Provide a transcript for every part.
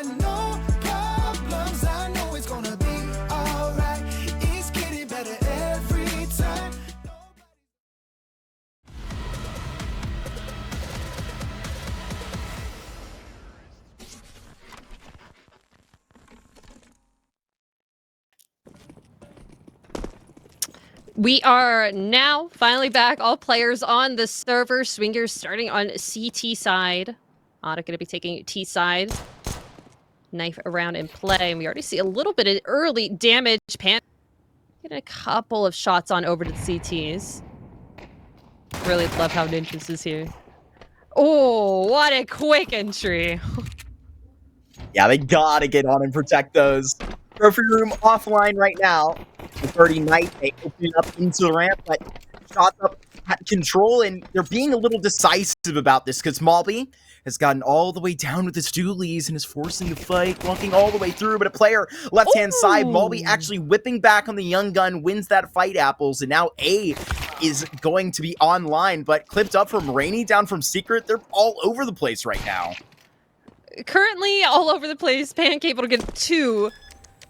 got no problems. I know it's gonna be alright. It's getting better every time. We are now finally back. All players on the server. Swingers starting on CT side. ODDIK going to be taking T side. Knife around in play. And we already see a little bit of early damage. Pan getting a couple of shots on over to the CTs. Really love how Ninjas is here. Oh, what a quick entry. Yeah, they gotta get on and protect those. Trophy room offline right now. The 30 Knight, they open up into the ramp, but shots up at control, and they're being a little decisive about this because Malby has gotten all the way down with his dualies and is forcing the fight, walking all the way through, but a player left-hand side, Malby actually whipping back on the young gun, wins that fight, Apples, and now A is going to be online, but clipped up from Rainy, down from Secret, they're all over the place right now. Currently all over the place. Pancake able to get 2.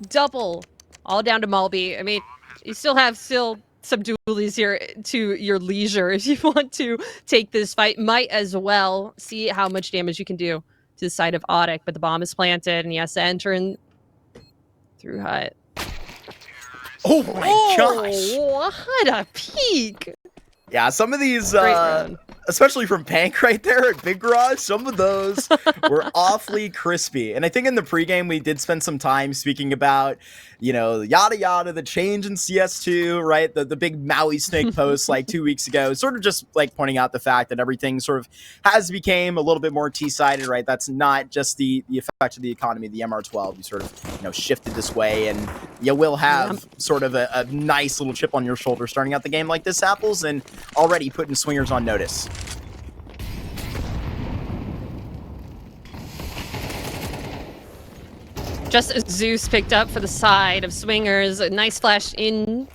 Double. All down to Malby. I mean, you still have some dualies here to your leisure. If you want to take this fight, might as well see how much damage you can do to the side of ODDIK. But the bomb is planted and he has to enter in through hut. Oh my gosh! What a peek! Yeah, some of these, round. especially from Pank right there at Big Garage, some of those were awfully crispy. And I think in the pregame, we did spend some time speaking about, you know, yada yada, the change in CS2, right? The big Maui Snake post like 2 weeks ago, sort of just like pointing out the fact that everything sort of has became a little bit more T-sided, right? That's not just the effect of the economy, the MR12, you sort of, you know, shifted this way, and you will have sort of a nice little chip on your shoulder starting out the game like this, Apples, and already putting Swingers on notice. Just as Zeus picked up for the side of Swingers, a nice flash in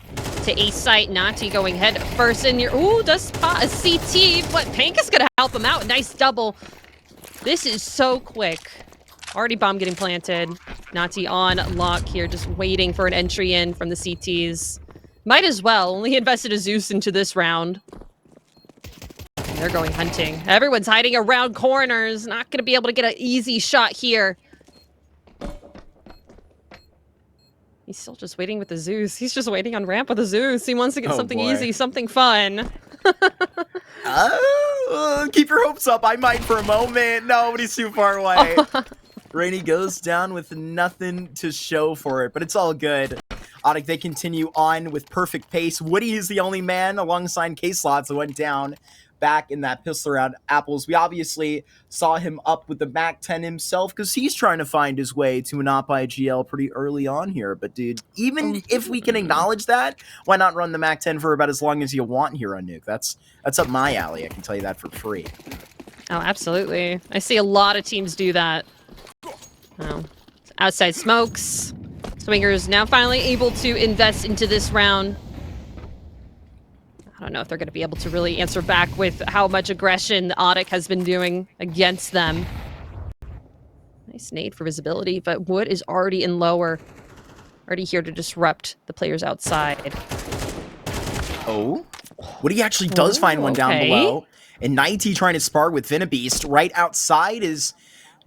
to A site. Nati going head first in your. Ooh, does spot a CT, but Pank is gonna help him out. Nice double. This is so quick. Already bomb getting planted. Nati on lock here, just waiting for an entry in from the CTs. Might as well. Only invested a Zeus into this round. They're going hunting. Everyone's hiding around corners. Not gonna be able to get an easy shot here. He's still just waiting with the Zeus. He's just waiting on ramp with the Zeus. He wants to get something easy, something fun. Keep your hopes up. I might for a moment. Nobody's too far away. Rainy goes down with nothing to show for it, but it's all good. ODDIK, they continue on with perfect pace. Woody is the only man alongside K-Slots that went down back in that pistol round. Apples, we obviously saw him up with the MAC-10 himself because he's trying to find his way to an op IGL pretty early on here. But dude, even if we can acknowledge that, why not run the MAC-10 for about as long as you want here on Nuke? That's up my alley. I can tell you that for free. Oh, absolutely. I see a lot of teams do that. Oh. Outside smokes. Swingers now finally able to invest into this round. I don't know if they're going to be able to really answer back with how much aggression ODDIK has been doing against them. Nice nade for visibility, but Wood is already in lower. Already here to disrupt the players outside. Oh? Woody actually does find one down below. And 90 trying to spar with Venabeast right outside is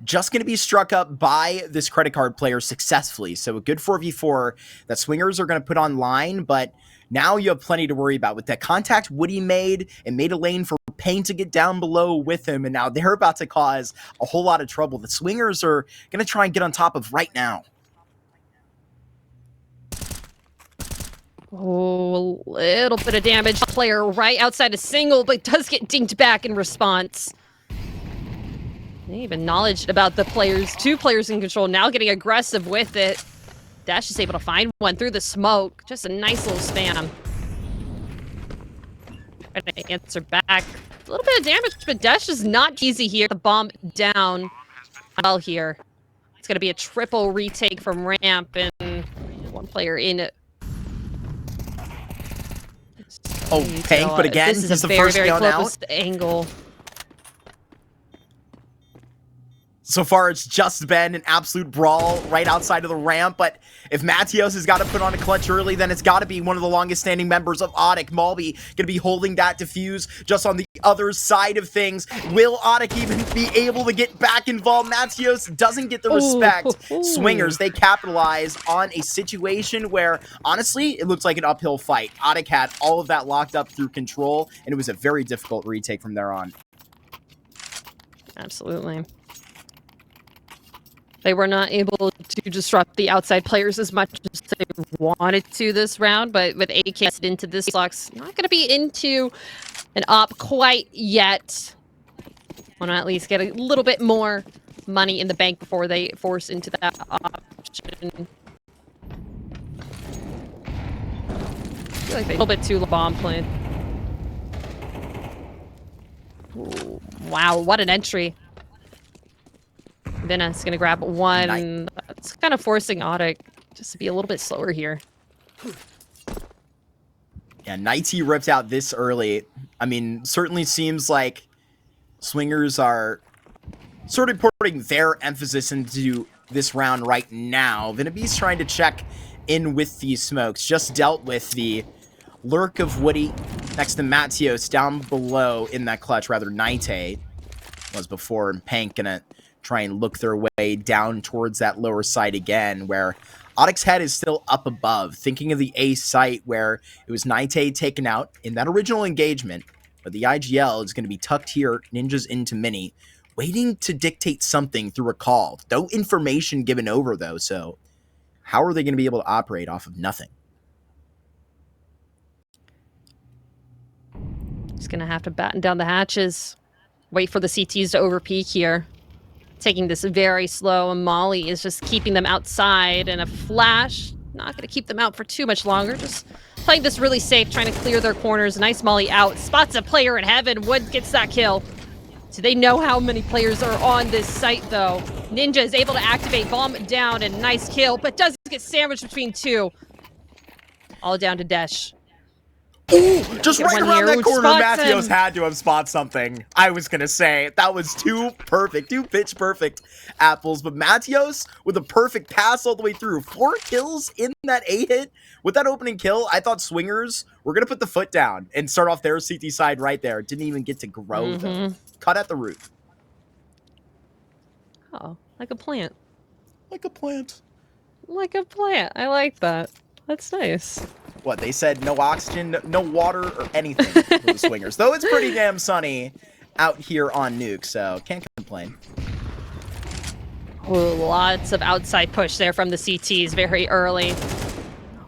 just going to be struck up by this credit card player successfully. So a good 4v4 that Swingers are going to put online, but now you have plenty to worry about. With that contact Woody made, and made a lane for Payne to get down below with him, and now they're about to cause a whole lot of trouble. The Swingers are going to try and get on top of right now. Oh, a little bit of damage. Player right outside a single, but does get dinked back in response. They even knowledge about the players, 2 players in control, now getting aggressive with it. Dash is able to find one through the smoke. Just a nice little spam. Trying to answer back. A little bit of damage, but Dash is not easy here. The bomb down well here. It's going to be a triple retake from ramp, and 1 player in it. Oh, Pank, but again, this is he's a the first very gun close out. angle. So far, it's just been an absolute brawl right outside of the ramp, but if Matios has got to put on a clutch early, then it's got to be one of the longest-standing members of ODDIK, Malby, going to be holding that defuse just on the other side of things. Will ODDIK even be able to get back involved? Matios doesn't get the respect. Swingers, they capitalize on a situation where, honestly, it looks like an uphill fight. ODDIK had all of that locked up through control, and it was a very difficult retake from there on. Absolutely. They were not able to disrupt the outside players as much as they wanted to this round, but with AK into this locks, not going to be into an op quite yet. Want to at least get a little bit more money in the bank before they force into that option. I feel like they a little bit too bomb plant. Ooh, wow, what an entry. Vina's gonna grab one. It's kind of forcing ODDIK just to be a little bit slower here. Yeah, Nighty ripped out this early. I mean, certainly seems like Swingers are sort of putting their emphasis into this round right now. Vinabee's trying to check in with these smokes. Just dealt with the lurk of Woody next to Matios down below in that clutch. Rather, Nighty was before, and Pank gonna try and look their way down towards that lower side again, where ODDIK's head is still up above, thinking of the A site where it was Nighty taken out in that original engagement, but the IGL is going to be tucked here, Ninjas into Mini, waiting to dictate something through a call. No information given over, though, so how are they going to be able to operate off of nothing? Just going to have to batten down the hatches, wait for the CTs to overpeak here. Taking this very slow, and Molly is just keeping them outside, and a flash, not going to keep them out for too much longer, just playing this really safe, trying to clear their corners. Nice Molly out, spots a player in heaven. Wood gets that kill. Do they know how many players are on this site, though? Ninja is able to activate, bomb down, and nice kill, but does get sandwiched between two. All down to Desh. Ooh, just right around that corner, Matios had to have spot something. I was going to say, that was too perfect, too pitch perfect apples. But Matios with a perfect pass all the way through. 4 kills in that A hit. With that opening kill, I thought Swingers were going to put the foot down and start off their CT side right there. Didn't even get to grow, though. Cut at the root. Oh, like a plant. Like a plant. Like a plant. I like that. That's nice. What, they said no oxygen, no water, or anything for the Swingers. Though it's pretty damn sunny out here on Nuke, so can't complain. Ooh, lots of outside push there from the CTs very early.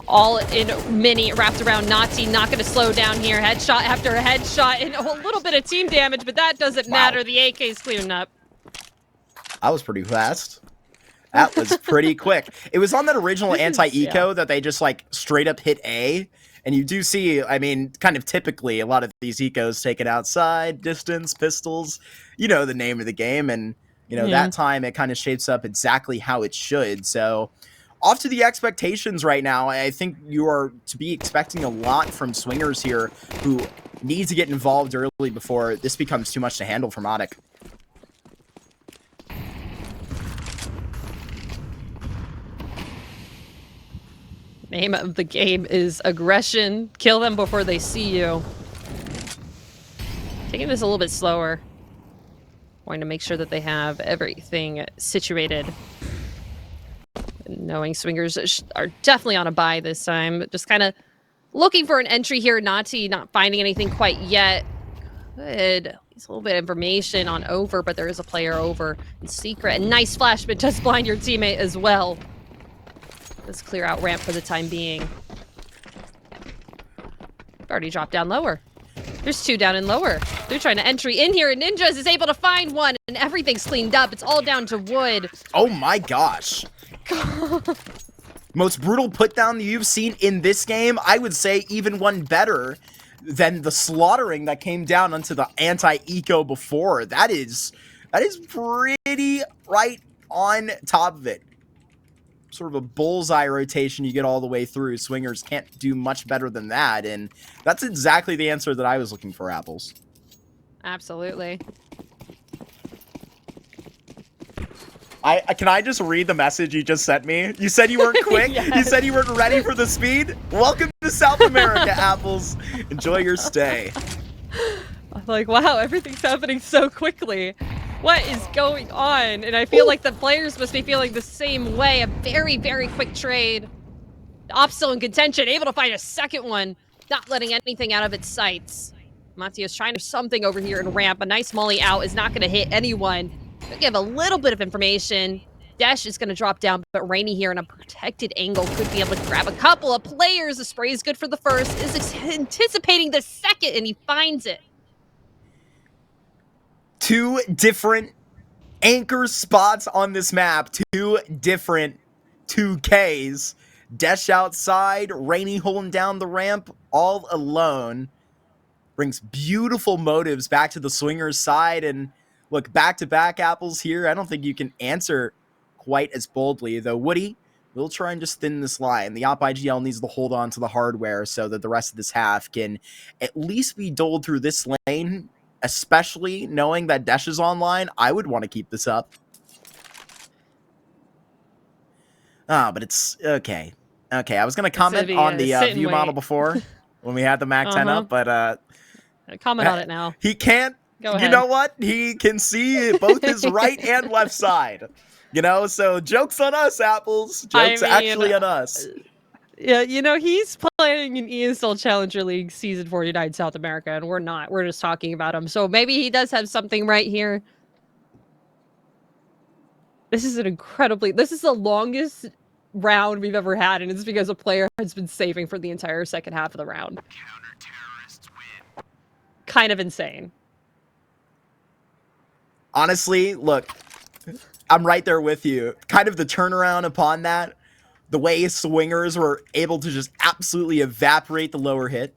All in Mini wrapped around Nati, not going to slow down here. Headshot after headshot, and a little bit of team damage, but that doesn't matter. The AK's clearing up. I was pretty fast. That was pretty quick. It was on that original anti-eco that they just like straight up hit A. And you do see, I mean, kind of typically a lot of these ecos taken outside, distance, pistols, you know, the name of the game. And, you know, that time it kind of shapes up exactly how it should. So off to the expectations right now. I think you are to be expecting a lot from Swingers here who need to get involved early before this becomes too much to handle from ODDIK. Name of the game is aggression. Kill them before they see you. Taking this a little bit slower. Wanting to make sure that they have everything situated. Knowing Swingers are definitely on a buy this time. Just kind of looking for an entry here. Nati not finding anything quite yet. Good. At least a little bit of information on over, but there is a player over in secret. And nice flash, but just blind your teammate as well. Let's clear out ramp for the time being. Already dropped down lower. There's 2 down and lower. They're trying to entry in here, and Ninjas is able to find one, and everything's cleaned up. It's all down to Wood. Oh my gosh. Most brutal put down you've seen in this game. I would say even one better than the slaughtering that came down onto the anti-eco before. That is pretty right on top of it. Sort of a bullseye rotation you get all the way through. Swingers can't do much better than that, and that's exactly the answer that I was looking for, Apples. Absolutely. Can I just read the message you just sent me? You said you weren't quick. Yes. You said you weren't ready for the speed. Welcome to South America, Apples. Enjoy your stay. I'm like, wow, everything's happening so quickly. What is going on? And I feel like the players must be feeling the same way. A very, very quick trade. Op still in contention, able to find a second one, not letting anything out of its sights. Matia's trying to do something over here in ramp. A nice molly out is not going to hit anyone. Gonna give a little bit of information. Dash is going to drop down, but Rainy here in a protected angle could be able to grab a couple of players. The spray is good for the first, is anticipating the second, and he finds it. Two different anchor spots on this map. Two different 2Ks. Desh outside, Rainy holding down the ramp all alone. Brings beautiful motives back to the Swingers side. And look, back-to-back Apples here. I don't think you can answer quite as boldly, though Woody will try and just thin this line. The Op IGL needs to hold on to the hardware so that the rest of this half can at least be doled through this lane, especially knowing that Desh is online. I would want to keep this up. But it's okay. Okay, I was going to comment on the view model before when we had the Mac 10 up, but comment on it now. He can't. Go ahead. You know what? He can see both his right and left side. You know, so joke's on us, Apples. Joke's actually on us. Yeah, you know, he's playing in ESL Challenger League Season 49 South America, and we're not. We're just talking about him. So maybe he does have something right here. This is the longest round we've ever had, and it's because a player has been saving for the entire second half of the round. Kind of insane. Honestly, look, I'm right there with you. Kind of the turnaround upon that, the way Swingers were able to just absolutely evaporate the lower hit,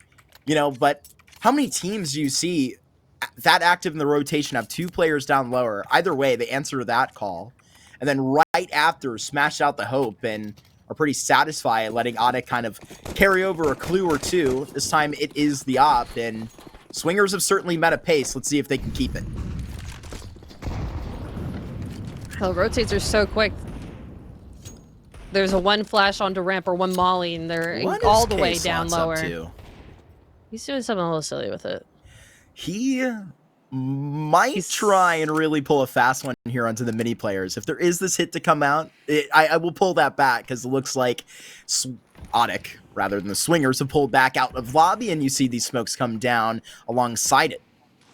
you know, but how many teams do you see that active in the rotation have two players down lower? Either way, they answer that call. And then right after, smash out the hope and are pretty satisfied letting ODDIK kind of carry over a clue or two. This time it is the op, and Swingers have certainly met a pace. Let's see if they can keep it. The rotates are so quick. There's a one flash onto ramp or one molly, and they're all the way down lower. He's doing something a little silly with it. He might try and really pull a fast one here onto the mini players. If there is this hit to come out, I will pull that back because it looks like ODDIK, rather than the Swingers, have pulled back out of lobby, and you see these smokes come down alongside it.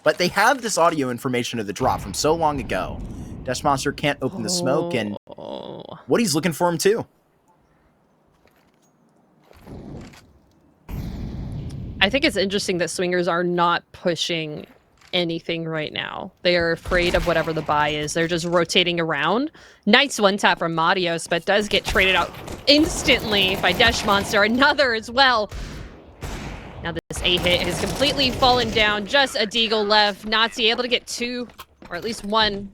But they have this audio information of the drop from so long ago. Dash Monster can't open the smoke, and Woody's looking for him too. I think it's interesting that Swingers are not pushing anything right now. They are afraid of whatever the buy is. They're just rotating around. Nice one tap from Matios, but does get traded out instantly by Dash Monster. Another as well. Now this A hit has completely fallen down. Just a deagle left. Nazi able to get two, or at least one.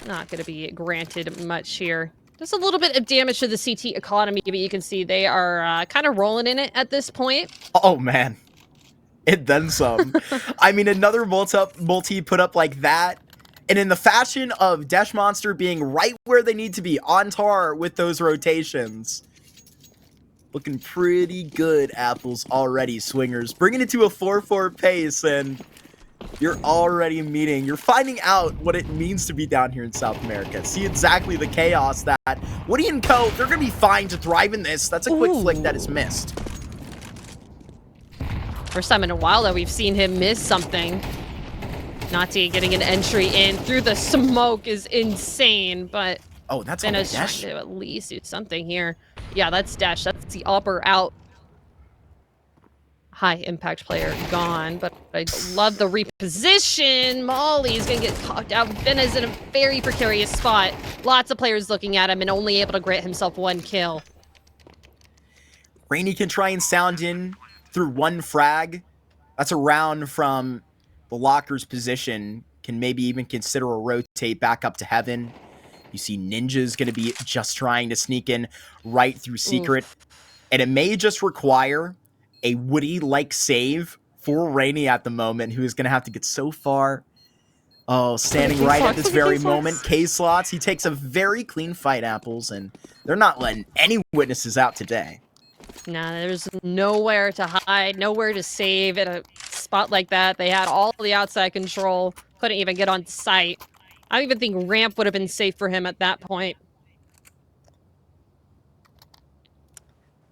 Not going to be granted much here. Just a little bit of damage to the CT economy, but you can see they are kind of rolling in it at this point. Oh, man. And then some. I mean, another multi put up like that. And in the fashion of Dash Monster being right where they need to be, on tar with those rotations. Looking pretty good, Apples, already, Swingers. Bringing it to a 4-4 pace, and you're already you're finding out what it means to be down here in South America. See exactly the chaos that Woody and Co, they're going to be fine to thrive in this. That's a quick flick that is missed. First time in a while that we've seen him miss something. Nati getting an entry in through the smoke is insane, but oh, that's on Dash. To at least do something here. Yeah, that's Dash. That's the upper out. High impact player gone, but I love the reposition. Molly's gonna get caught out. Ben is in a very precarious spot. Lots of players looking at him and only able to grant himself one kill. Rainy can try and sound in through one frag. That's a round from the locker's position. Can maybe even consider a rotate back up to heaven. You see Ninja's going to be just trying to sneak in right through secret. And it may just require a Woody-like save for Rainy at the moment, who is going to have to get so far Oh, standing Case right at locks, this look at very case locks. moment. K-Slots, he takes a very clean fight, Apples, and they're not letting any witnesses out today. Nah, there's nowhere to hide, nowhere to save at a spot like that. They had all the outside control, couldn't even get on site. I don't even think ramp would have been safe for him at that point.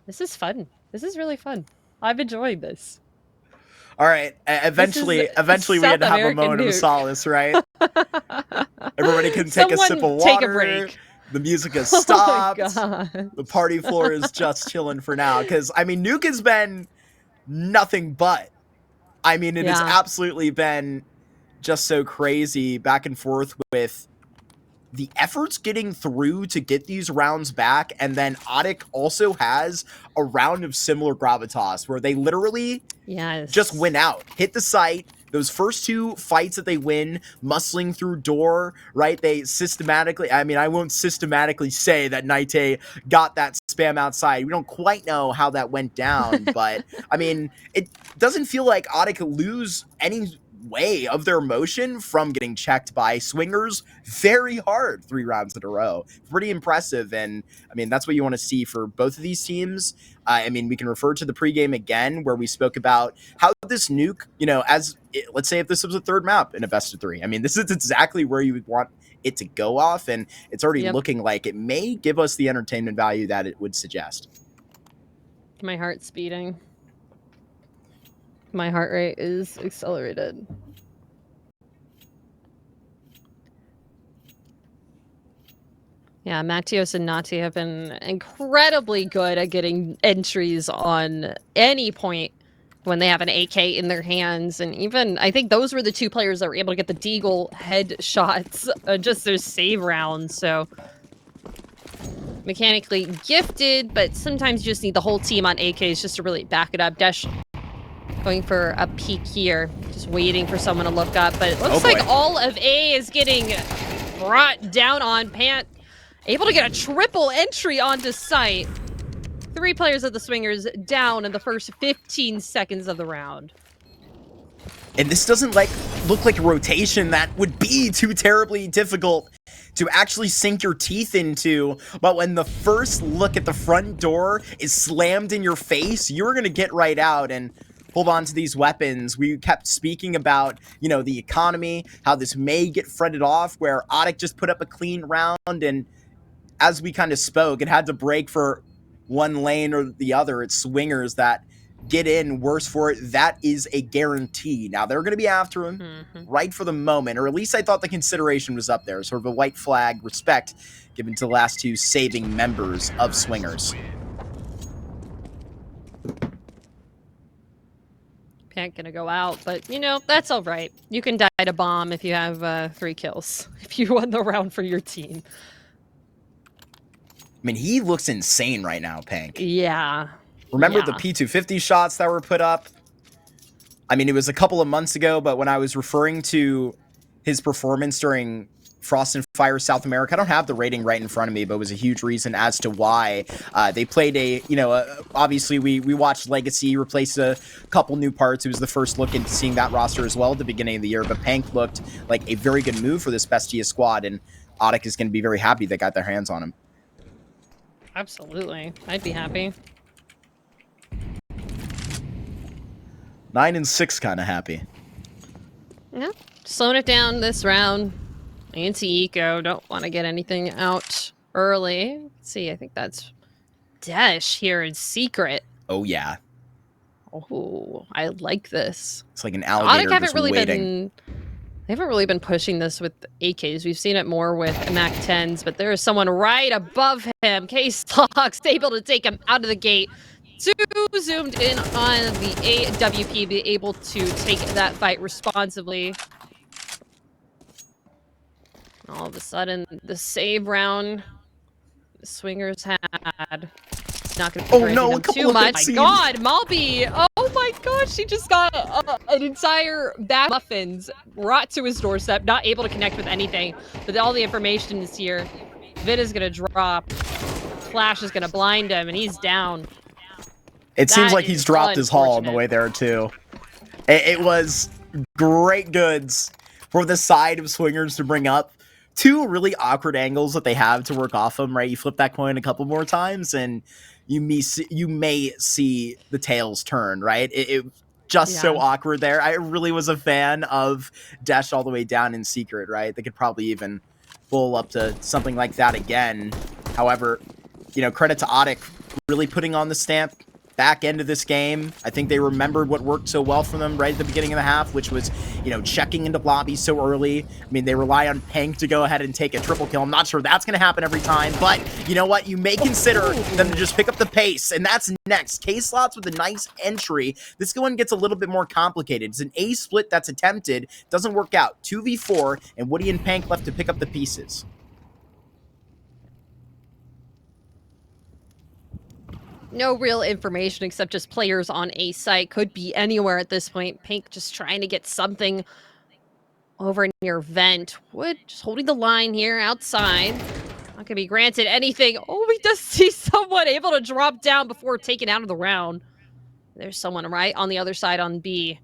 This is fun. This is really fun. I've enjoyed this. All right, eventually we South had to have a American moment of Nuke. solace, right? Everybody can take a sip of Someone water. take a break. The music has Oh my stopped. god. The party floor is just chilling for now. Because, I mean, Nuke has been nothing but. I mean, it has Yeah. absolutely been just so crazy back and forth with the efforts getting through to get these rounds back. And then ODDIK also has a round of similar gravitas where they literally just win out, hit the site. Those first two fights that they win, muscling through door, right? They systematically, I mean, I won't systematically say that Naite got that spam outside. We don't quite know how that went down, but I mean, it doesn't feel like ODDIK lose any way of their motion from getting checked by swingers very hard 3 rounds in a row. Pretty impressive. And I mean, that's what you want to see for both of these teams. I mean, we can refer to the pregame again, where we spoke about how this Nuke, you know, let's say if this was a third map in a best of 3. I mean, this is exactly where you would want it to go off. And it's already looking like it may give us the entertainment value that it would suggest. My heart's beating. My heart rate is accelerated. Yeah, Matios and Nati have been incredibly good at getting entries on any point when they have an AK in their hands. And even, I think those were the 2 players that were able to get the Deagle headshots, just those save rounds. So mechanically gifted, but sometimes you just need the whole team on AKs just to really back it up. Desh going for a peek here, just waiting for someone to look up. But it looks like all of A is getting brought down on Pant. Able to get a triple entry onto site. 3 players of the Swingers down in the first 15 seconds of the round. And this doesn't look like a rotation that would be too terribly difficult to actually sink your teeth into. But when the first look at the front door is slammed in your face, you're going to get right out and hold on to these weapons. We kept speaking about, you know, the economy, how this may get fretted off, where ODDIK just put up a clean round, and as we kind of spoke, it had to break for one lane or the other. It's swingers that get in worse for it. That is a guarantee. Now, they're going to be after him right for the moment, or at least I thought the consideration was up there. Sort of a white flag respect given to the last 2 saving members of swingers. Pant gonna go out, but, you know, that's all right. You can die to bomb if you have 3 kills, if you won the round for your team. I mean, he looks insane right now, Pank. Yeah. Remember the P250 shots that were put up? I mean, it was a couple of months ago, but when I was referring to his performance during Frost and Fire South America, I don't have the rating right in front of me, but it was a huge reason as to why they played obviously we watched Legacy replace a couple new parts. It was the first look into seeing that roster as well at the beginning of the year, but Pank looked like a very good move for this Bestia squad, and ODDIK is going to be very happy they got their hands on him. Absolutely. I'd be happy. 9 and 6 kind of happy. Yeah. Slowing it down this round. Anti-eco. Don't want to get anything out early. Let's see, I think that's Desh here in secret. Oh, yeah. Oh, I like this. It's like an alligator just waiting. They haven't really been pushing this with AKs. We've seen it more with MAC-10s, but there is someone right above him. K-Slox able to take him out of the gate. 2 zoomed in on the AWP, be able to take that fight responsibly. All of a sudden, the save round the Swingers had. It's not going to be them too much. My God, Malby! Oh my gosh, she just got an entire bag of muffins brought to his doorstep, not able to connect with anything. But all the information is here. Vid is going to drop. Flash is going to blind him, and he's down. It seems like he's dropped his haul on the way there, too. It was great goods for the side of swingers to bring up. Two really awkward angles that they have to work off them, right? You flip that coin a couple more times and you may see the tails turn, right? It just so Yeah. awkward there. I really was a fan of Dash all the way down in secret, right? They could probably even pull up to something like that again. However, credit to ODDIK really putting on the stamp back end of this game. I think they remembered what worked so well for them right at the beginning of the half, which was, checking into lobbies so early. I mean, they rely on Pank to go ahead and take a triple kill. I'm not sure that's going to happen every time, but you know what? You may consider them to just pick up the pace, and that's next. K-Slots with a nice entry. This one gets a little bit more complicated. It's an A split that's attempted. Doesn't work out. 2v4, and Woody and Pank left to pick up the pieces. No real information except just players on A site. Could be anywhere at this point. Pink just trying to get something over near Vent. Wood just holding the line here outside. Not gonna be granted anything. Oh, we does see someone able to drop down before taken out of the round. There's someone right on the other side on B.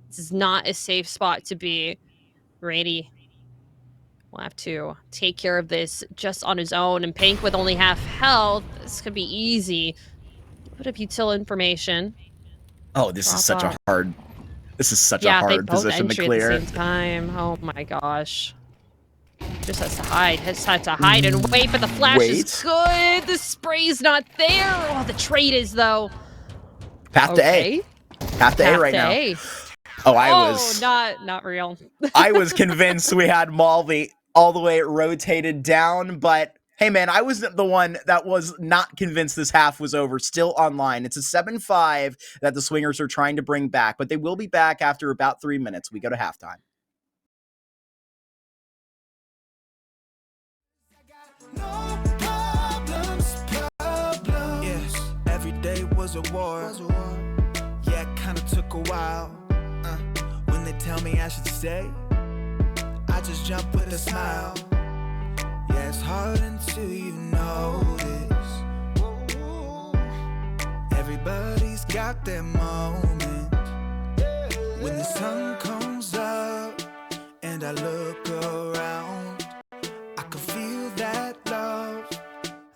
This is not a safe spot to be. Brady will have to take care of this just on his own. And Pink with only half health. This could be easy. Put up util information. Oh, this is such a hard They both position to entry clear. at the same time. Oh my gosh. Just has to hide. Has had to hide and wait, but the flash is good. The spray's not there. Oh, the trade is though. Path to A. Path to A right now. A. Oh, I was not real. I was convinced we had Malvi all the way rotated down, but hey man, I was the one that was not convinced this half was over. Still online. It's a 7-5 that the Swingers are trying to bring back, but they will be back after about 3 minutes. We go to halftime. No problems. Yes, every day was a war. Yeah, it kinda took a while. When they tell me I should stay, I just jump with a smile. Yeah, it's hard until you notice. Everybody's got their moment. When the sun comes up and I look around, I can feel that love,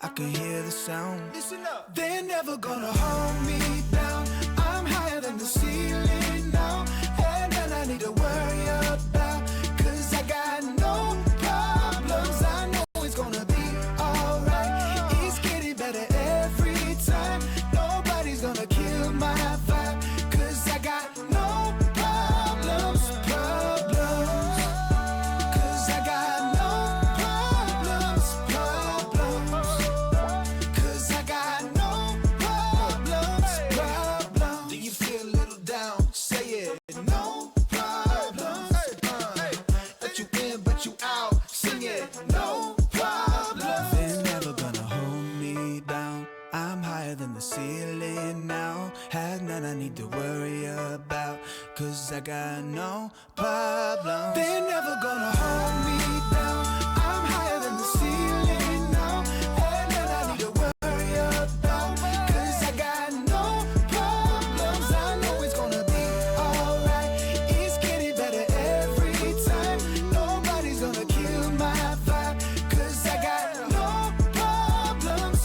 I can hear the sound. Listen up. They're never gonna hold me down. I'm higher than the ceiling now, and then I need to worry about, 'cause I got no problems. I know it's gonna be alright. It's getting better every time. Nobody's gonna kill my vibe, 'cause I got no problems. 'Cause I got no problems. 'Cause I got no problems. Do you feel a little down? Say it. No problems. Let you in, but you out. Sing it. No problems. They're never gonna hold me down. I'm higher than the ceiling now. Have none I need to worry about, 'cause I got no problems. They're never gonna hold me down. I'm higher than the ceiling now. Have none I need to worry about, 'cause I got no problems. I know it's gonna be alright. It's getting better every time. Nobody's gonna kill my vibe, 'cause I got no problems.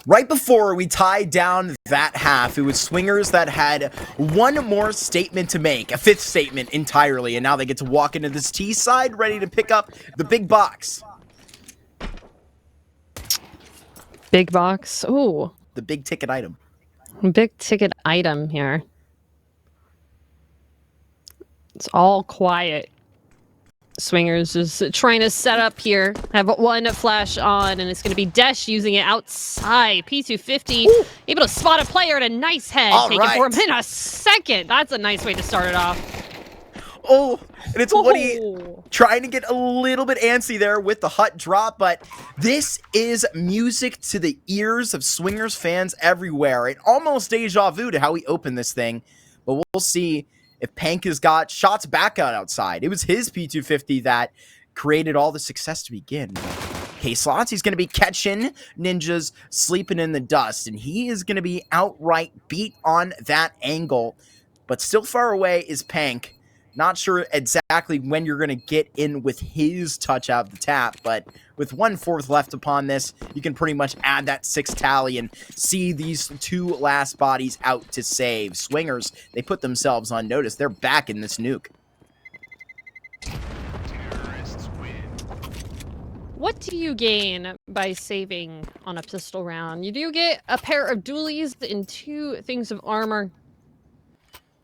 Right before we tied down that half, it was Swingers that had one more statement to make, a fifth statement entirely, and now they get to walk into this T side ready to pick up the big box. Big box. Ooh, The big ticket item. big ticket item here. It's all quiet. Swingers just trying to set up here. Have one flash on, and it's going to be Desh using it outside. P250 Ooh. able to spot a player at a nice head. All Take it for him right. in a second. That's a nice way to start it off. Oh, and it's Woody Oh. trying to get a little bit antsy there with the hut drop, but this is music to the ears of Swingers fans everywhere. It almost deja vu to how we opened this thing, but we'll see if Pank has got shots back out outside. It was his P250 that created all the success to begin. K-Slots, he's going to be catching ninjas sleeping in the dust, and he is going to be outright beat on that angle, but still far away is Pank. Not sure exactly when you're going to get in with his touch out of the tap, but with 1/4 left upon this, you can pretty much add that 6 tally and see these 2 last bodies out to save. Swingers, they put themselves on notice. They're back in this nuke. What do you gain by saving on a pistol round? You do get a pair of dualies and 2 things of armor.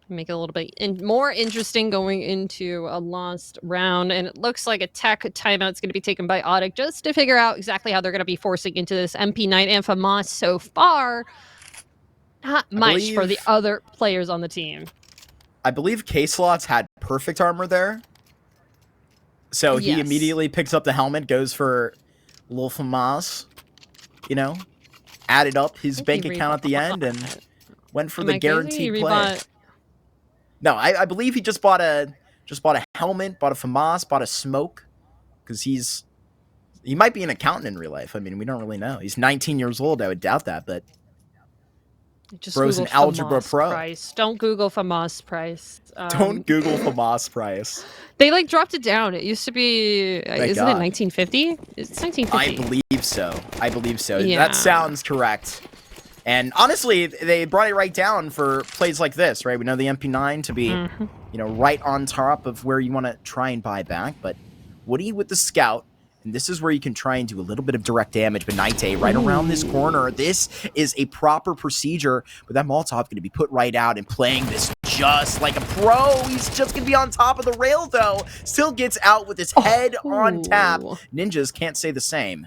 Make it a little bit more interesting going into a lost round, and it looks like a tech timeout is going to be taken by ODDIK just to figure out exactly how they're going to be forcing into this MP9 and FAMAS so far. Not much for the other players on the team. I believe K-Slots had perfect armor there. So he Yes. immediately picks up the helmet, goes for a little FAMAS, you know, added up his bank account at the end, and went for the guaranteed play. No, I believe he just bought a helmet, bought a FAMAS, bought a smoke, because he might be an accountant in real life. I mean, we don't really know. He's 19 years old. I would doubt that, but Just bro's Google an algebra FAMAS pro. price. Don't Google FAMAS price. Don't Google FAMAS price. They like dropped it down. It used to be, isn't it 1950? It's 1950. I believe so. I believe so. Yeah. That sounds correct. And honestly, they brought it right down for plays like this, right? We know the MP9 to be, you know, right on top of where you want to try and buy back. But Woody with the scout, and this is where you can try and do a little bit of direct damage. But Night right around this corner. This is a proper procedure. But that Molotov going to be put right out and playing this just like a pro. He's just going to be on top of the rail, though. Still gets out with his head on tap. Ninjas can't say the same.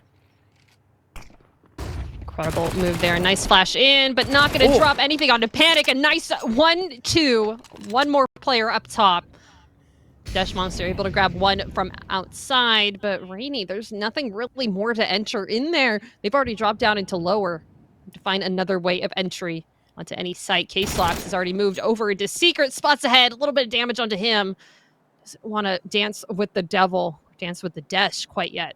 Incredible move there. Nice flash in, but not going to drop anything onto Panic. A nice 1-2. One more player up top. Desh Monster able to grab one from outside, but Rainy, there's nothing really more to enter in there. They've already dropped down into lower to find another way of entry onto any site. K-Slots has already moved over into secret spots ahead. A little bit of damage onto him. Doesn't want to dance with the devil, dance with the Desh quite yet.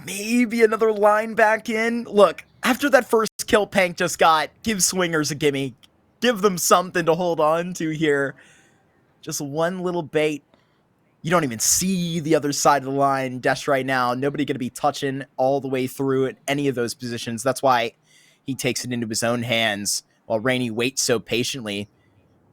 Maybe another line back in. Look, after that first kill Pank just got, give Swingers a gimme. Give them something to hold on to here. Just one little bait. You don't even see the other side of the line. Desh right now, nobody going to be touching all the way through at any of those positions. That's why he takes it into his own hands while Rainy waits so patiently.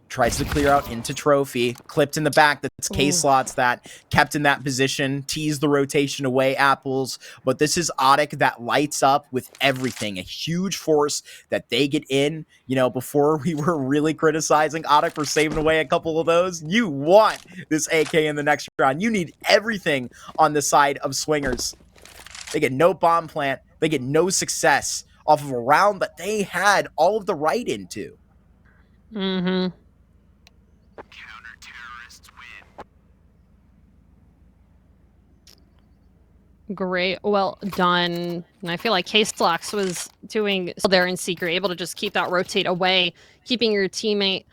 Tries to clear out into Trophy. Clipped in the back. That's K-Slots that kept in that position. Teased the rotation away, Apples. But this is ODDIK that lights up with everything. A huge force that they get in. You know, before we were really criticizing ODDIK for saving away a couple of those. You want this AK in the next round. You need everything on the side of Swingers. They get no bomb plant. They get no success off of a round that they had all of the right into. Mm-hmm. Great, well done. And I feel like K-Slots was doing there in secret, able to just keep that rotate away, keeping your teammate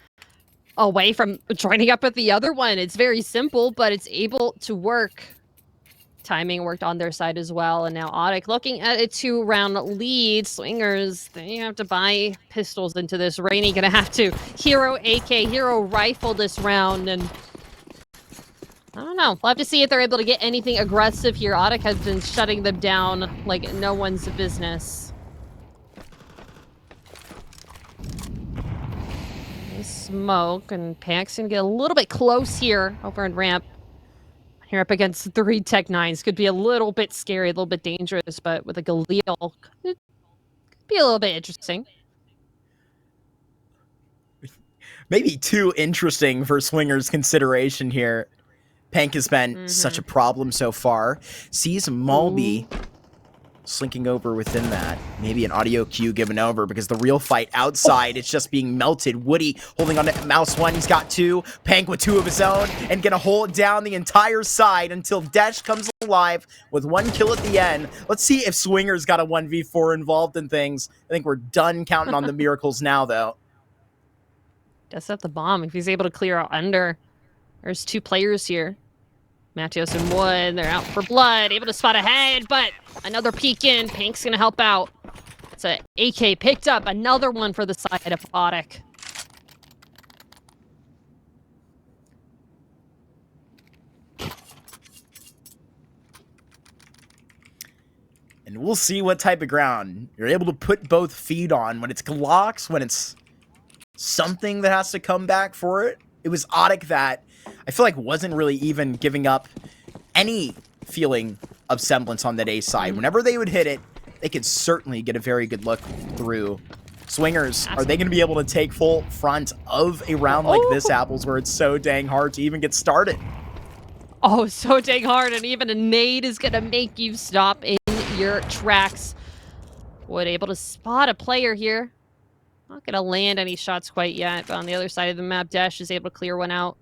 away from joining up with the other one. It's very simple, but it's able to work. Timing worked on their side as well, and now ODDIK looking at a 2-round lead. Swingers, they have to buy pistols into this. Rainy gonna have to hero AK, hero rifle this round, and don't know. We'll have to see if they're able to get anything aggressive here. ODDIK has been shutting them down like no one's business. Smoke, and Pank's gonna get a little bit close here over in ramp. Here up against 3 Tech-9s could be a little bit scary, a little bit dangerous, but with a Galil, could be a little bit interesting. Maybe too interesting for Swingers' consideration here. Pank has been such a problem so far. Sees Malby slinking over within that. Maybe an audio cue given over because the real fight outside, it's just being melted. Woody holding on to Mouse 1. He's got 2. Pank with 2 of his own and gonna hold down the entire side until Desh comes alive with 1 kill at the end. Let's see if Swingers got a 1v4 involved in things. I think we're done counting on the miracles now, though. Does have the bomb if he's able to clear out under. There's 2 players here. Matios and Wood, they're out for blood, able to spot ahead, but another peek in. Pank's gonna help out. It's a AK picked up, another one for the side of ODDIK. And we'll see what type of ground you're able to put both feet on when it's Glocks, when it's something that has to come back for it. It was ODDIK that I feel like wasn't really even giving up any feeling of semblance on that A side. Whenever they would hit it, they could certainly get a very good look through. Swingers, are they going to be able to take full front of a round like this, Apples, where it's so dang hard to even get started? Oh, so dang hard, and even a nade is going to make you stop in your tracks. Wood able to spot a player here. Not going to land any shots quite yet, but on the other side of the map, Dash is able to clear one out.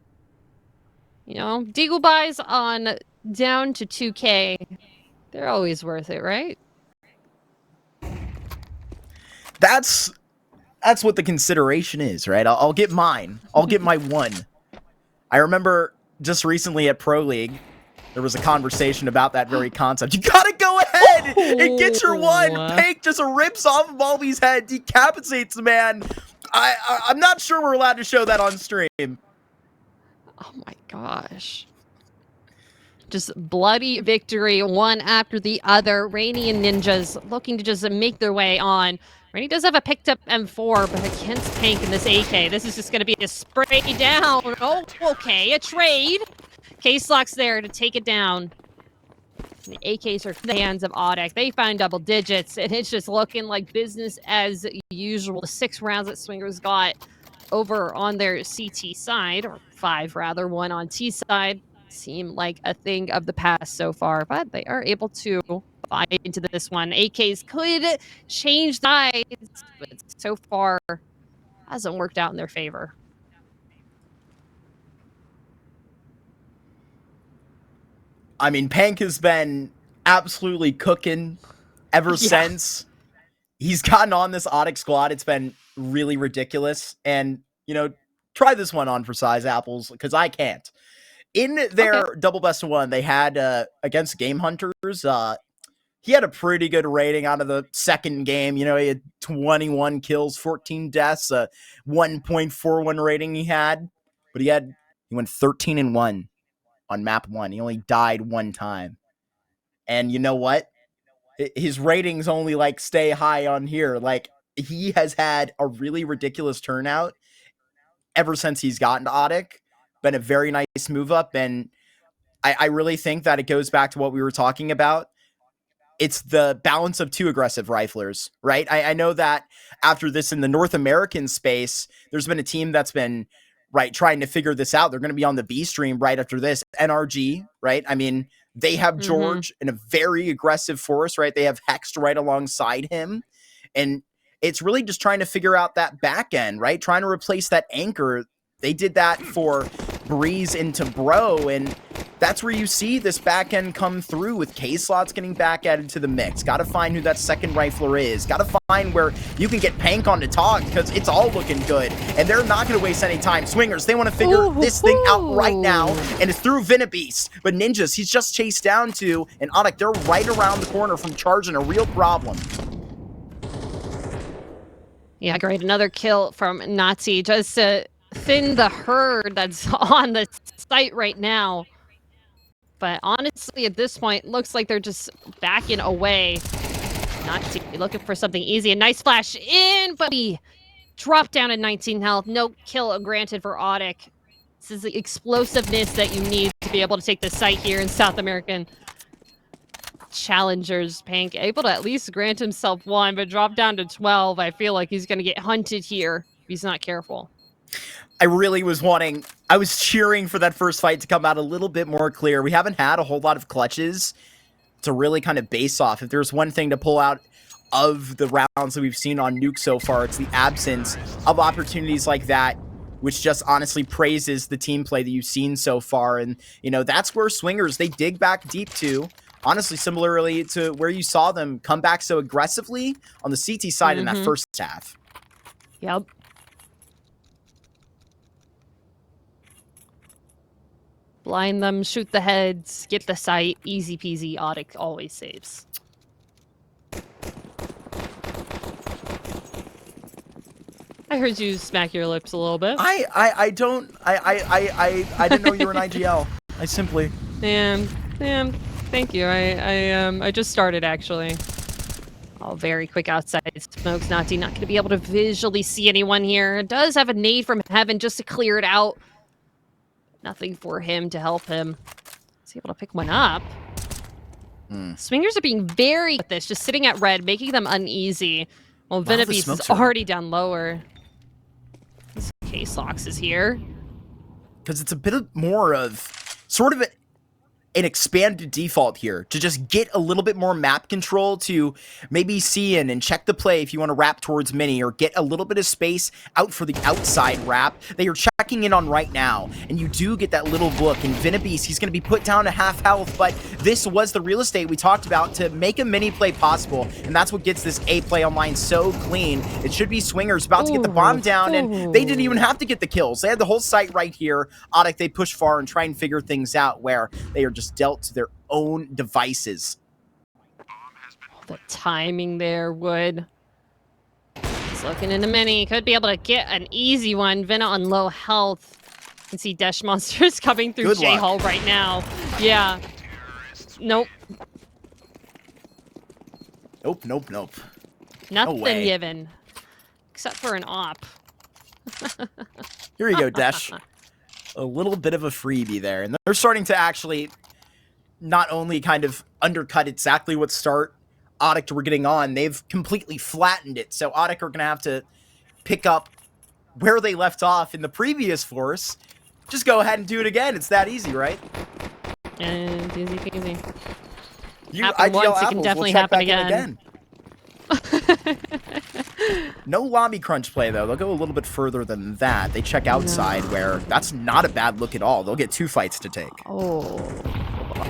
You know, Deagle buys on down to 2K. They're always worth it, right? That's what the consideration is, right? I'll get mine. I'll get my 1. I remember just recently at Pro League, there was a conversation about that very concept. You gotta go ahead and get your 1. Pank just rips off Malby's head, decapitates the man. I'm not sure we're allowed to show that on stream. Oh my gosh. Just bloody victory, one after the other. Rainy and Ninjas looking to just make their way on. Rainy does have a picked up M4, but against Pank in this AK, this is just going to be a spray down. Oh, okay, a trade. Case Lock's there to take it down. The AKs are in the hands of ODDIK. They find double digits, and it's just looking like business as usual. The 6 rounds that Swingers got over on their CT side, or 5 rather, 1 on T side, seem like a thing of the past so far, but they are able to fight into this one. AKs could change sides, but so far hasn't worked out in their favor. I mean, Pank has been absolutely cooking ever since he's gotten on this ODDIK squad. It's been really ridiculous. And, you know, try this one on for size, Apples, because I can't. In their double best of 1, they had against Game Hunters. He had a pretty good rating out of the second game. You know, he had 21 kills, 14 deaths, 1.41 rating he had. But he went 13-1 on map 1. He only died 1 time. And you know what? His ratings only like stay high on here. Like, he has had a really ridiculous turnout ever since he's gotten to ODDIK. Been a very nice move up, and I really think that it goes back to what we were talking about. It's the balance of 2 aggressive riflers, right? I know that after this in the North American space, there's been a team that's been trying to figure this out. They're going to be on the B stream right after this. NRG, right? I mean, they have George in a very aggressive force, right? They have Hext right alongside him, and it's really just trying to figure out that back end, right? Trying to replace that anchor. They did that for Breeze into Bro, and that's where you see this back end come through with K-Slots getting back added to the mix. Got to find who that second rifler is. Got to find where you can get Pank on to talk, because it's all looking good, and they're not going to waste any time. Swingers, they want to figure this thing out right now, and it's through Venabeast. But Ninjas, he's just chased down to, and ODDIK, they're right around the corner from charging a real problem. Yeah, great. Another kill from Nazi just to thin the herd that's on the site right now. But honestly, at this point, looks like they're just backing away. Not looking for something easy. A nice flash in, but he dropped down at 19 health. No kill granted for ODDIK. This is the explosiveness that you need to be able to take the site here in South American Challengers. Pank able to at least grant himself 1, but drop down to 12. I feel like he's going to get hunted here if he's not careful. I was cheering for that first fight to come out a little bit more clear. We haven't had a whole lot of clutches to really kind of base off. If there's one thing to pull out of the rounds that we've seen on Nuke so far, it's the absence of opportunities like that, which just honestly praises the team play that you've seen so far. And, you know, that's where Swingers, they dig back deep to. Honestly, similarly to where you saw them come back so aggressively on the CT side in that first half. Yep. Blind them, shoot the heads, get the site. Easy peasy. ODDIK always saves. I heard you smack your lips a little bit. I didn't know you were an IGL. I simply. Damn, thank you. I just started actually. Oh, very quick outside smokes. Not going to be able to visually see anyone here. It does have a nade from heaven just to clear it out. Nothing for him to help him. He's able to pick one up. Swingers are being very with this, just sitting at red, making them uneasy. Well, Venabeast is already down lower. This Case Locks is here. Because it's a bit more of sort of an expanded default here to just get a little bit more map control to maybe see in and check the play if you want to wrap towards mini or get a little bit of space out for the outside wrap that you're checking in on right now. And you do get that little look. And Venabeast, he's going to be put down to half health, but this was the real estate we talked about to make a mini play possible. And that's what gets this A play online so clean. It should be Swingers about to get the bomb down, and they didn't even have to get the kills. They had the whole site right here. ODDIK, they push far and try and figure things out where they are just dealt to their own devices. The timing there, Wood. He's looking into mini. Could be able to get an easy one. Vena on low health. You can see Desh Monsters coming through J-Hall right now. Yeah. Nope. Nope. Nothing No given. Except for an op. Here you go, Desh. A little bit of a freebie there. And they're starting to actually not only kind of undercut exactly what start ODDIK were getting on, they've completely flattened it. So ODDIK are going to have to pick up where they left off in the previous force. Just go ahead and do it again. It's that easy, right? And easy peasy. You Happen IGL once, it can definitely happen again. No lobby crunch play, though. They'll go a little bit further than that. They check outside, where that's not a bad look at all. They'll get 2 fights to take. Oh,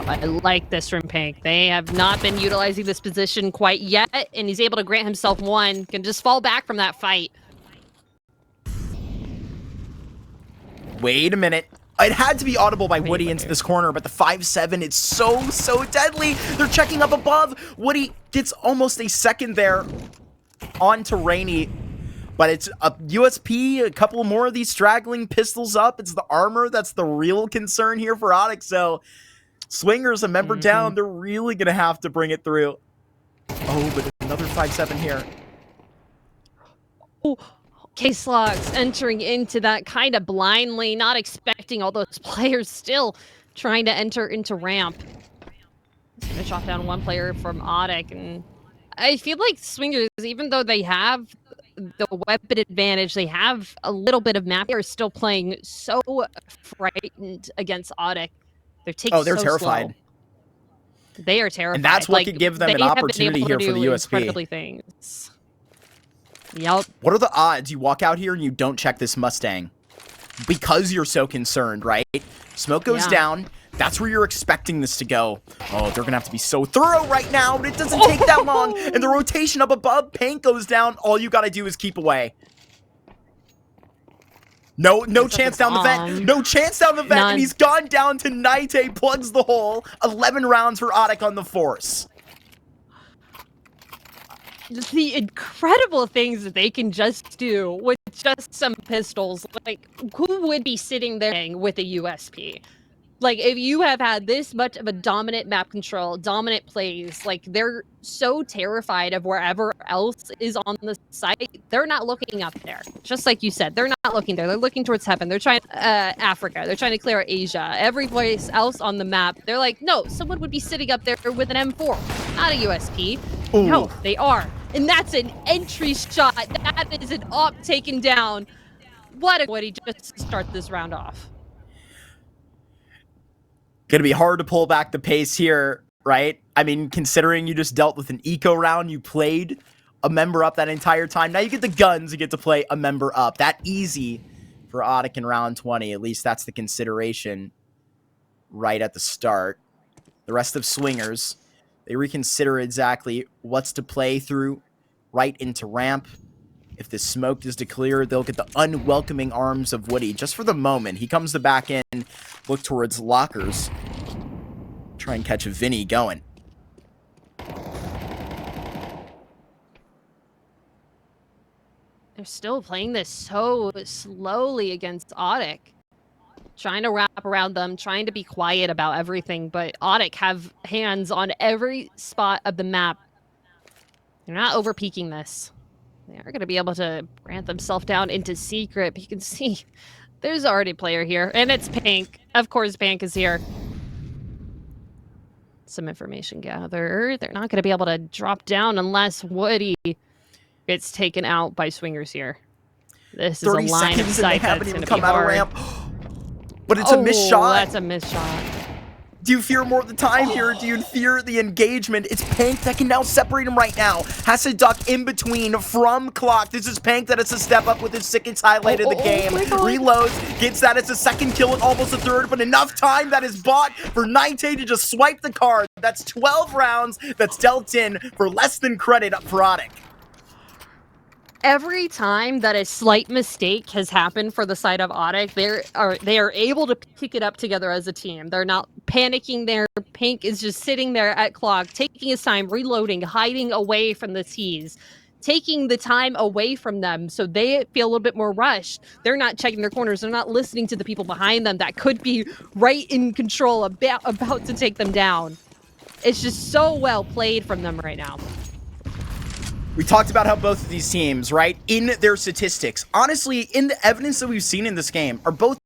I like this from Pank. They have not been utilizing this position quite yet, and he's able to grant himself 1. Can just fall back from that fight. Wait a minute. It had to be audible by Woody into this corner, but the 5-7, it's so deadly. They're checking up above. Woody gets almost a second there onto Rainy, but it's a USP, a couple more of these straggling pistols up. It's the armor that's the real concern here for ODDIK. So Swingers, a member down, they're really going to have to bring it through. Oh, but another 5-7 here. Oh. Case Locks entering into that kind of blindly, not expecting all those players still trying to enter into ramp. He's going to chop down 1 player from ODDIK, and I feel like Swingers, even though they have the weapon advantage, they have a little bit of map, they are still playing so frightened against ODDIK. They're taking they're terrified. Slow. They are terrified. And that's what could give them an opportunity here for the USP. Things. Yep. What are the odds you walk out here and you don't check this Mustang? Because you're so concerned, right? Smoke goes down. That's where you're expecting this to go. Oh, they're going to have to be so thorough right now, but it doesn't take that long. And the rotation up above, Paint goes down. All you got to do is keep away. No chance down the vent. No chance down the vent. And he's gone down to Naite, plugs the hole. 11 rounds for ODDIK on the force. The incredible things that they can just do with just some pistols. Like, who would be sitting there with a USP? Like, if you have had this much of a dominant map control, dominant plays, like, they're so terrified of wherever else is on the site, they're not looking up there. Just like you said, they're not looking there. They're looking towards heaven. They're trying Africa. They're trying to clear Asia. Every place else on the map, they're like, no, someone would be sitting up there with an M4, not a USP. Ooh. No, they are. And that's an entry shot. That is an op taken down. What a Woody just to start this round off. Gonna be hard to pull back the pace here, right? I mean, considering you just dealt with an eco round, you played a member up that entire time. Now you get the guns, you get to play a member up. That easy for ODDIK in round 20. At least that's the consideration right at the start. The rest of Swingers, they reconsider exactly what's to play through right into ramp. If the smoke is declared, they'll get the unwelcoming arms of Woody. Just for the moment, he comes to back in, look towards lockers. Try and catch Vinny going. They're still playing this so slowly against ODDIK. Trying to wrap around them, trying to be quiet about everything, but ODDIK have hands on every spot of the map. They're not over-peaking this. They are going to be able to grant themselves down into secret. But you can see there's already a player here, and it's Pink. Of course, Pink is here. Some information gathered. They're not going to be able to drop down unless Woody gets taken out by Swingers here. This is a line of sight that's going to be hard. Ramp. But it's a missed shot. That's a missed shot. Do you fear more the time here? Do you fear the engagement? It's Pank that can now separate him right now. Has to duck in between from Clock. This is Pank that has to step up with his sickest highlight of the game. Reloads, gets that as a second kill and almost a third, but enough time that is bought for Nite to just swipe the card. That's 12 rounds that's dealt in for less than credit up for ODDIK. Every time that a slight mistake has happened for the side of ODDIK, they are able to pick it up together as a team. They're not panicking there. Pink is just sitting there at Clock, taking his time, reloading, hiding away from the T's, taking the time away from them so they feel a little bit more rushed. They're not checking their corners. They're not listening to the people behind them that could be right in control, about to take them down. It's just so well played from them right now. We talked about how both of these teams, right, in their statistics, honestly, in the evidence that we've seen in this game, are both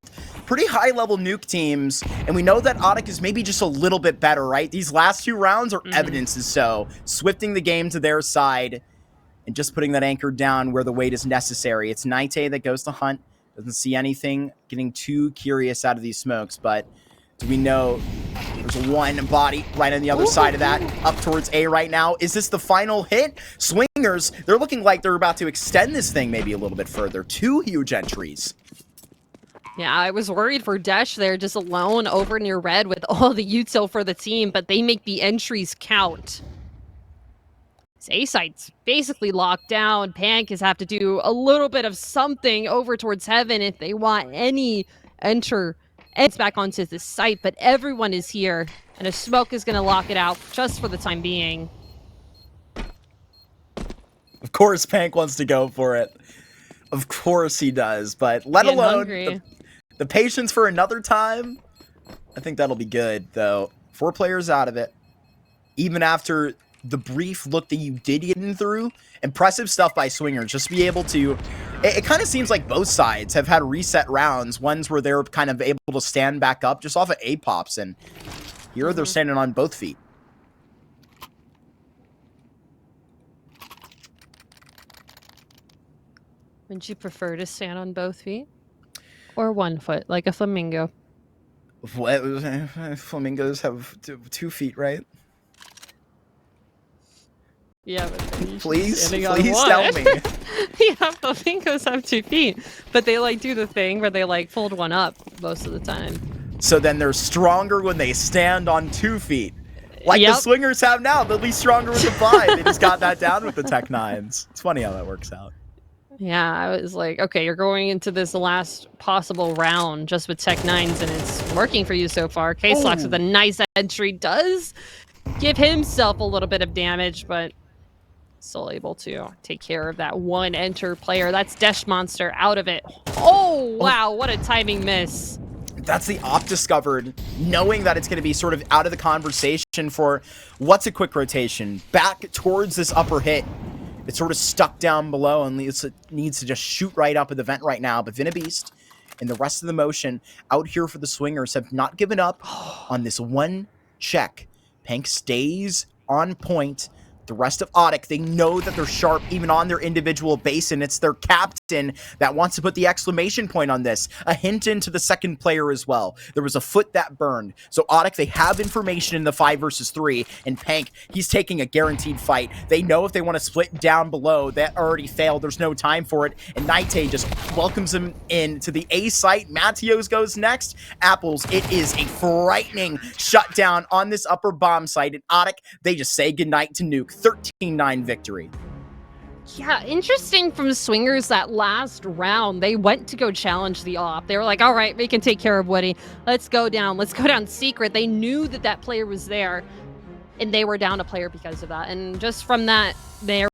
pretty high-level nuke teams, and we know that ODDIK is maybe just a little bit better, right? These last two rounds are evidence is so, swifting the game to their side and just putting that anchor down where the weight is necessary. It's Nite that goes to hunt, doesn't see anything, getting too curious out of these smokes, but do we know there's one body right on the other side of that, up towards A right now? Is this the final hit? Swingers, they're looking like they're about to extend this thing maybe a little bit further. 2 huge entries. Yeah, I was worried for Desh there, just alone over near red with all the util for the team, but they make the entries count. This A site's basically locked down. Pancas have to do a little bit of something over towards heaven if they want any enter. It's back onto the site, but everyone is here, and a smoke is going to lock it out just for the time being. Of course, Pank wants to go for it. Of course he does, but let alone the patience for another time. I think that'll be good, though. 4 players out of it. Even after the brief look that you did get in through, impressive stuff by Swingers. Just be able to... It kind of seems like both sides have had reset rounds. Ones where they're kind of able to stand back up just off of A-pops, and here they're standing on both feet. Would you prefer to stand on both feet? Or 1 foot, like a flamingo? What? Flamingos have 2 feet, right? Yeah, but please tell me. Yeah, flamingos have 2 feet, but they like do the thing where they like fold one up most of the time. So then they're stronger when they stand on 2 feet. Like the Swingers have now, they'll be stronger with the 5. They just got that down with the Tech 9s. It's funny how that works out. Yeah, I was like, okay, you're going into this last possible round just with Tech 9s, and it's working for you so far. K-Slox with a nice entry does give himself a little bit of damage, but still able to take care of that one enter player. That's Desh Monster out of it. Oh, wow, what a timing miss. That's the op discovered, knowing that it's going to be sort of out of the conversation for what's a quick rotation. Back towards this upper hit. It's sort of stuck down below and needs to just shoot right up at the vent right now. But Vinabeast and the rest of the motion out here for the Swingers have not given up on this one check. Pank stays on point. The rest of ODDIK, they know that they're sharp even on their individual base, and it's their captain that wants to put the exclamation point on this. A hint into the second player as well. There was a foot that burned. So ODDIK, they have information in the 5 versus 3, and Pank, he's taking a guaranteed fight. They know if they want to split down below, that already failed. There's no time for it, and Naite just welcomes him in to the A site. Matios goes next. Apples, it is a frightening shutdown on this upper bomb site, and ODDIK, they just say goodnight to Nuke. 13-9 victory. Yeah, interesting from Swingers that last round. They went to go challenge the op. They were like, all right, we can take care of Woody. Let's go down. Let's go down secret. They knew that that player was there, and they were down a player because of that. And just from that, they're